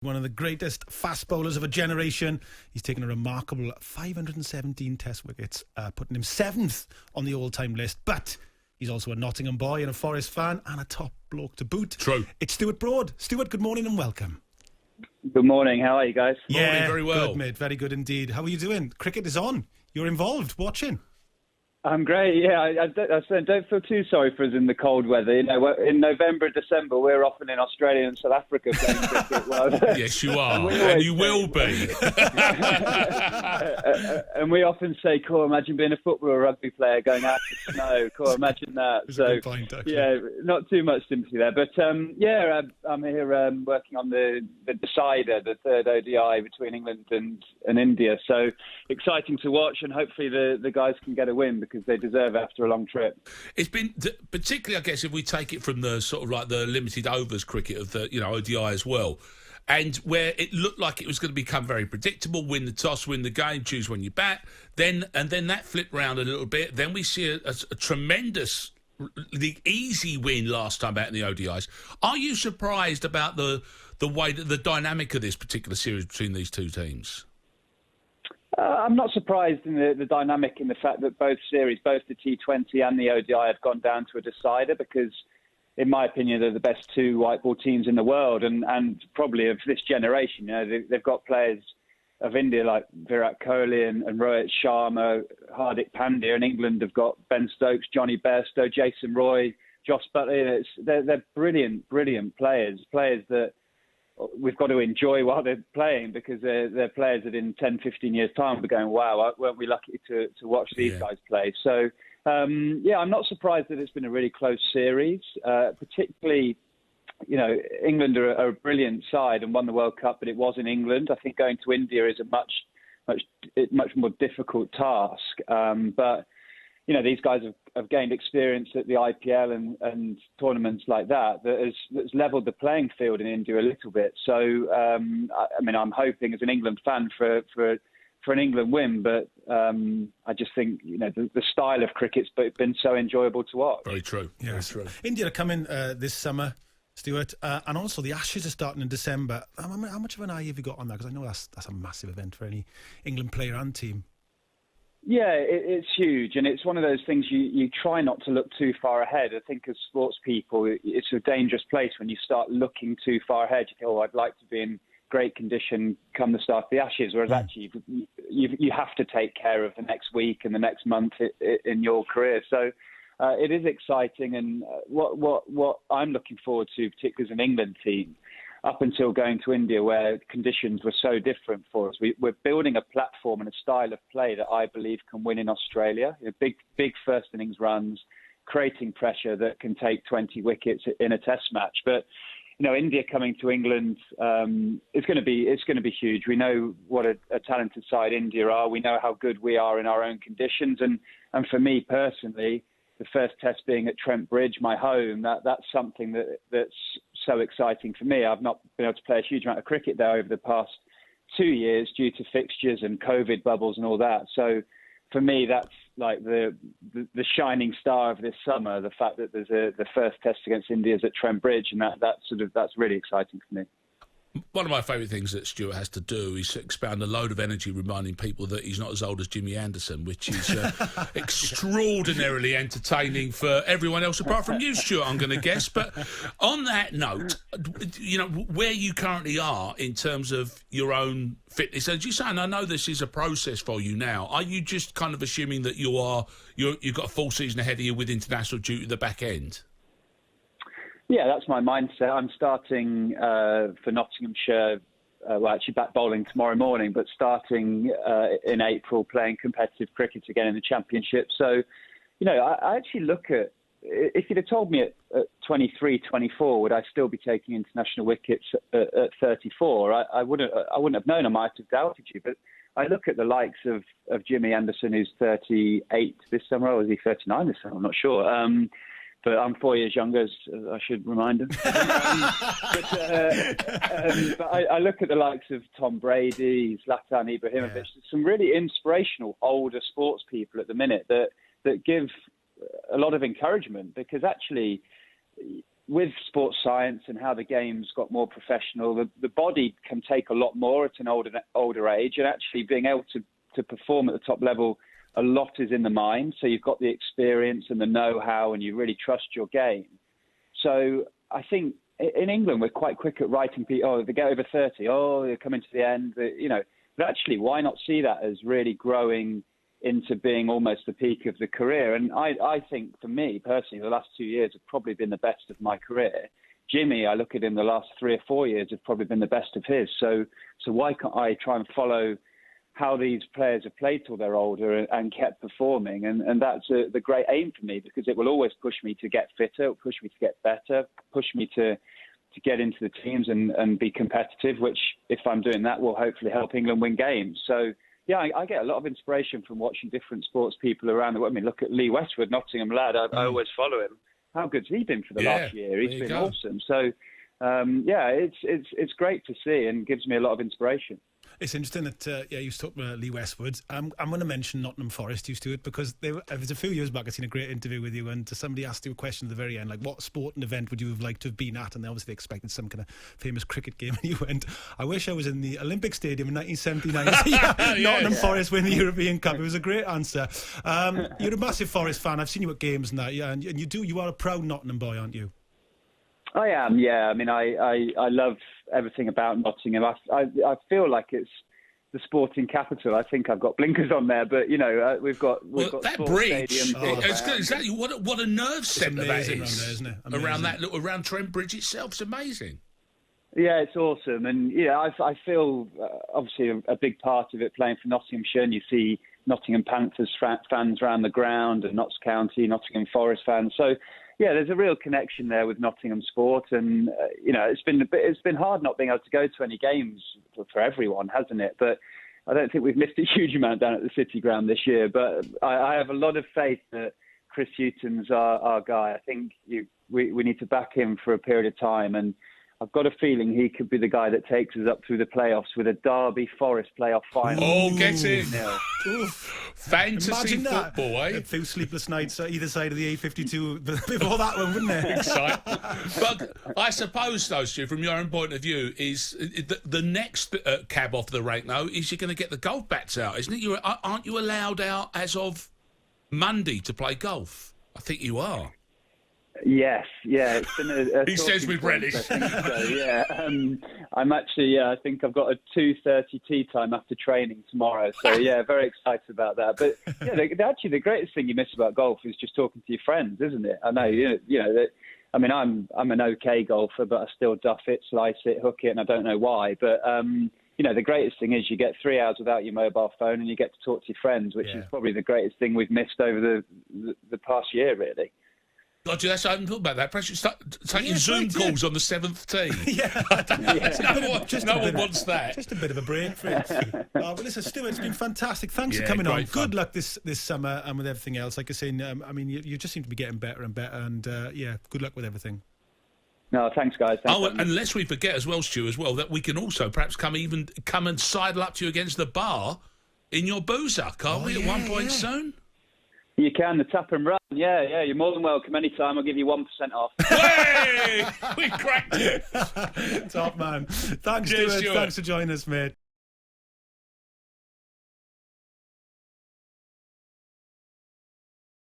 One of the greatest fast bowlers of a generation. He's taken a remarkable 517 test wickets, putting him 7th on the all-time list. But he's also a Nottingham boy and a Forest fan and a top bloke to boot. True. It's Stuart Broad. Stuart, good morning and welcome. Good morning. How are you guys? Yeah, very well. Good, mate. Very good indeed. How are you doing? Cricket is on. You're involved, watching. I'm great. Yeah, I don't feel too sorry for us in the cold weather. You know, in November, December, we're often in Australia and South Africa playing cricket. Yes, you are, and you will be. And we often say, "Cool, imagine being a football or rugby player going out to snow." Cool, imagine that. It's a good point, actually. yeah, not too much sympathy there. But I'm here working on the decider, the third ODI between England and India. So exciting to watch, and hopefully the guys can get a win, because they deserve it after a long trip. It's been particularly, I guess, if we take it from the sort of like the limited overs cricket of the ODI as well, and where it looked like it was going to become very predictable: win the toss, win the game, choose when you bat. Then that flipped round a little bit. Then we see a tremendous, the easy win last time out in the ODIs. Are you surprised about the way that the dynamic of this particular series between these two teams? I'm not surprised in the dynamic, in the fact that both series, both the T20 and the ODI, have gone down to a decider, because, in my opinion, they're the best two white ball teams in the world, and probably of this generation. You know, they've got players of India like Virat Kohli and Rohit Sharma, Hardik Pandya, and England have got Ben Stokes, Johnny Bairstow, Jason Roy, Josh Butley. They're brilliant players that we've got to enjoy while they're playing, because they're players that in 10, 15 years' time will be going, wow, weren't we lucky to watch these guys play? So, I'm not surprised that it's been a really close series, particularly, England are a brilliant side and won the World Cup, but it was in England. I think going to India is a much more difficult task. But these guys have gained experience at the IPL and tournaments like that's levelled the playing field in India a little bit. So, I'm hoping as an England fan for an England win, but I just think, the style of cricket's been so enjoyable to watch. Very true. Yes. Very true. India are coming this summer, Stuart, and also the Ashes are starting in December. How much of an eye have you got on that? Because I know that's a massive event for any England player and team. Yeah, it's huge, and it's one of those things you try not to look too far ahead. I think as sports people, it's a dangerous place when you start looking too far ahead. You go, I'd like to be in great condition come the start of the Ashes, whereas actually you have to take care of the next week and the next month in your career. So it is exciting, and what I'm looking forward to, particularly as an England team, up until going to India, where conditions were so different for us. We're building a platform and a style of play that I believe can win in Australia. Big first innings runs, creating pressure that can take 20 wickets in a test match. But, India coming to England, it's going to be huge. We know what a talented side India are. We know how good we are in our own conditions. And for me personally, the first test being at Trent Bridge, my home, that's something that's so exciting for me. I've not been able to play a huge amount of cricket there over the past 2 years due to fixtures and COVID bubbles and all that. So for me, that's like the shining star of this summer, the fact that there's the first test against India is at Trent Bridge, and that's really exciting for me. One of my favourite things that Stuart has to do is expound a load of energy reminding people that he's not as old as Jimmy Anderson, which is extraordinarily entertaining for everyone else apart from you, Stuart, I'm going to guess. But on that note, where you currently are in terms of your own fitness, as you say, and I know this is a process for you now, are you just kind of assuming that you've got a full season ahead of you with international duty at the back end? Yeah, that's my mindset. I'm starting for Nottinghamshire, actually bat bowling tomorrow morning, but starting in April playing competitive cricket again in the Championship. So, I actually look at, if you'd have told me at 23, 24, would I still be taking international wickets at 34? I wouldn't have known. I might have doubted you, but I look at the likes of Jimmy Anderson, who's 38 this summer, or is he 39 this summer? I'm not sure. But I'm 4 years younger, as I should remind him. But I look at the likes of Tom Brady, Zlatan Ibrahimovic, some really inspirational older sports people at the minute that give a lot of encouragement, because actually with sports science and how the game's got more professional, the body can take a lot more at an older age, and actually being able to perform at the top level, a lot is in the mind. So you've got the experience and the know-how, and you really trust your game. So I think in England, we're quite quick at writing people, oh, they get over 30, oh, they're coming to the end, But actually, why not see that as really growing into being almost the peak of the career? And I think, for me personally, the last 2 years have probably been the best of my career. Jimmy, I look at him, the last 3 or 4 years have probably been the best of his. So why can't I try and follow how these players have played till they're older and kept performing? And that's the great aim for me, because it will always push me to get fitter, it'll push me to get better, push me to get into the teams and be competitive, which, if I'm doing that, will hopefully help England win games. So, yeah, I get a lot of inspiration from watching different sports people around the world. I mean, look at Lee Westwood, Nottingham lad. I always follow him. How good's he been for the last year? He's been awesome. So, it's great to see and gives me a lot of inspiration. It's interesting that you talked about Lee Westwood. I'm going to mention Nottingham Forest, you Stuart, because it was a few years back. I seen a great interview with you, and somebody asked you a question at the very end, like, what sporting event would you have liked to have been at? And they obviously expected some kind of famous cricket game, and you went, I wish I was in the Olympic Stadium in 1979. Nottingham Forest win the European Cup. It was a great answer. You're a massive Forest fan. I've seen you at games and that, yeah, and you are a proud Nottingham boy, aren't you? I am, yeah. I mean, I love everything about Nottingham. I feel like it's the sporting capital. I think I've got blinkers on there, but we've got that bridge. Exactly. What a nerve centre that is around there, isn't it? Amazing. Around Trent Bridge itself. It's amazing. Yeah, it's awesome, and I feel obviously a big part of it playing for Nottinghamshire. And you see Nottingham Panthers fans around the ground, and Notts County, Nottingham Forest fans. So, yeah, there's a real connection there with Nottingham sport, and it's been hard not being able to go to any games for everyone, hasn't it? But I don't think we've missed a huge amount down at the City Ground this year. But I have a lot of faith that Chris Hughton's our guy. I think we need to back him for a period of time, and I've got a feeling he could be the guy that takes us up through the playoffs with a Derby Forest playoff final. Oh, get in! Fantasy football, eh? A few sleepless nights either side of the A52 before that one, wouldn't there? Exciting. But I suppose, though, Stu, from your own point of view, is the next cab off the rank, though, is you're going to get the golf bats out, isn't it? Aren't you allowed out as of Monday to play golf? I think you are. Yes, yeah. It's been a he says with relish. So, yeah, I'm actually. I think I've got a 2:30 tea time after training tomorrow. So yeah, very excited about that. But yeah, actually, the greatest thing you miss about golf is just talking to your friends, isn't it? I know, I mean, I'm an okay golfer, but I still duff it, slice it, hook it, and I don't know why. But the greatest thing is you get 3 hours without your mobile phone, and you get to talk to your friends, which is probably the greatest thing we've missed over the past year, really. God, that's I hadn't thought about that. Perhaps you start taking Zoom calls on the 7th tee. No one wants that. Just a bit of a break for it. Well, listen, Stuart, it's been fantastic. Thanks for coming on. Fun. Good luck this summer and with everything else. Like I say, you just seem to be getting better and better. And good luck with everything. No, thanks, guys. Unless we forget as well, Stu, that we can also perhaps come and sidle up to you against the bar in your boozer, can't we? At one point soon. You can, the tap and run. Yeah, you're more than welcome anytime. I'll give you 1% off. Hey! We cracked it. Top man. Thanks, Stuart. Thanks for joining us, mate.